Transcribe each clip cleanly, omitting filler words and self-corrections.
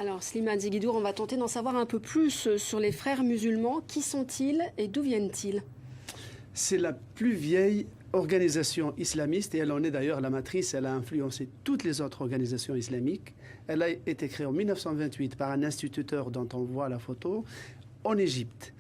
Alors, Slimane Ziguidour, on va tenter d'en savoir un peu plus sur les frères musulmans. Qui sont-ils et d'où viennent-ils? C'est la plus vieille organisation islamiste et elle en est d'ailleurs la matrice. Elle a influencé toutes les autres organisations islamiques. Elle a été créée en 1928 par un instituteur dont on voit la photo en Égypte.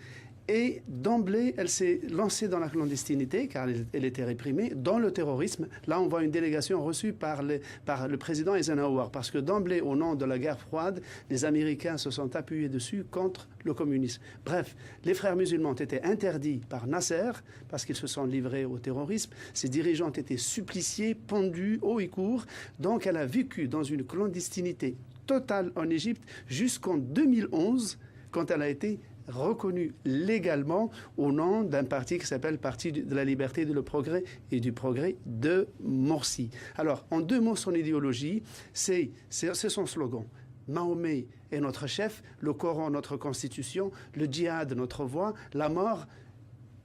Et d'emblée, elle s'est lancée dans la clandestinité, car elle était réprimée, dans le terrorisme. Là, on voit une délégation reçue par le président Eisenhower, parce que d'emblée, au nom de la guerre froide, les Américains se sont appuyés dessus contre le communisme. Bref, les frères musulmans ont été interdits par Nasser, parce qu'ils se sont livrés au terrorisme. Ses dirigeants ont été suppliciés, pendus, haut et court. Donc, elle a vécu dans une clandestinité totale en Égypte jusqu'en 2011, quand elle a été reconnu légalement au nom d'un parti qui s'appelle Parti de la liberté, de le progrès et du progrès de Morsi. Alors, en deux mots, son idéologie, c'est son slogan. Mahomet est notre chef, le Coran notre constitution, le djihad notre voie, la mort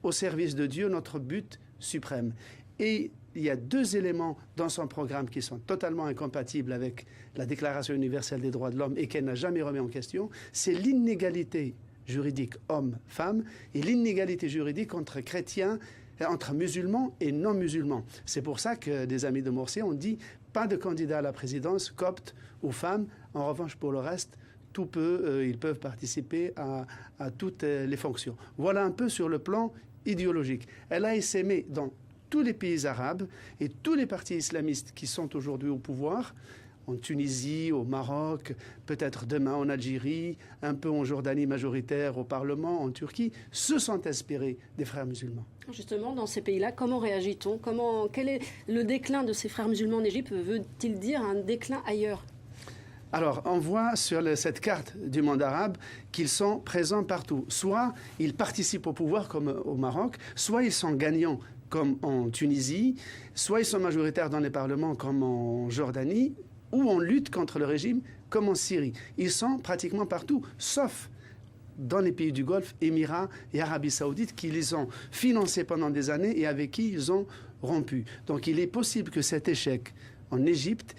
au service de Dieu notre but suprême. Et il y a deux éléments dans son programme qui sont totalement incompatibles avec la Déclaration universelle des droits de l'homme et qu'elle n'a jamais remis en question. C'est l'inégalité juridique homme-femme et l'inégalité juridique entre chrétiens, entre musulmans et non-musulmans. C'est pour ça que des amis de Morsi ont dit pas de candidat à la présidence, copte ou femme. En revanche, pour le reste, ils peuvent participer à toutes les fonctions. Voilà un peu sur le plan idéologique. Elle a essaimé dans tous les pays arabes et tous les partis islamistes qui sont aujourd'hui au pouvoir, en Tunisie, au Maroc, peut-être demain en Algérie, un peu en Jordanie majoritaire, au Parlement, en Turquie, se sont inspirés des frères musulmans. Justement, dans ces pays-là, comment réagit-on? Quel est le déclin de ces frères musulmans en Égypte? Veut-il dire un déclin ailleurs? Alors, on voit sur cette carte du monde arabe qu'ils sont présents partout. Soit ils participent au pouvoir, comme au Maroc, soit ils sont gagnants, comme en Tunisie, soit ils sont majoritaires dans les parlements, comme en Jordanie, ou on lutte contre le régime, comme en Syrie. Ils sont pratiquement partout, sauf dans les pays du Golfe, Émirats et Arabie Saoudite, qui les ont financés pendant des années et avec qui ils ont rompu. Donc il est possible que cet échec en Égypte,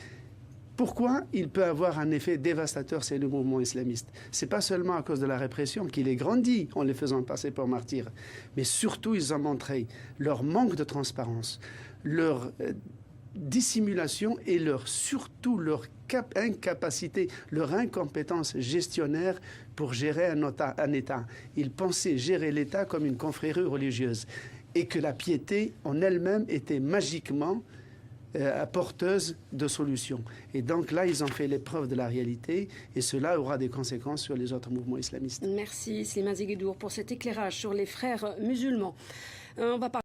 pourquoi il peut avoir un effet dévastateur, c'est le mouvement islamiste. Ce n'est pas seulement à cause de la répression qu'il est grandi en les faisant passer pour martyrs, mais surtout ils ont montré leur manque de transparence, leur dissimulation et surtout leur incapacité, leur incompétence gestionnaire pour gérer un État. Ils pensaient gérer l'État comme une confrérie religieuse et que la piété en elle-même était magiquement porteuse de solutions. Et donc là, ils ont fait l'épreuve de la réalité et cela aura des conséquences sur les autres mouvements islamistes. Merci Slimane Ziguidour pour cet éclairage sur les frères musulmans. On va parler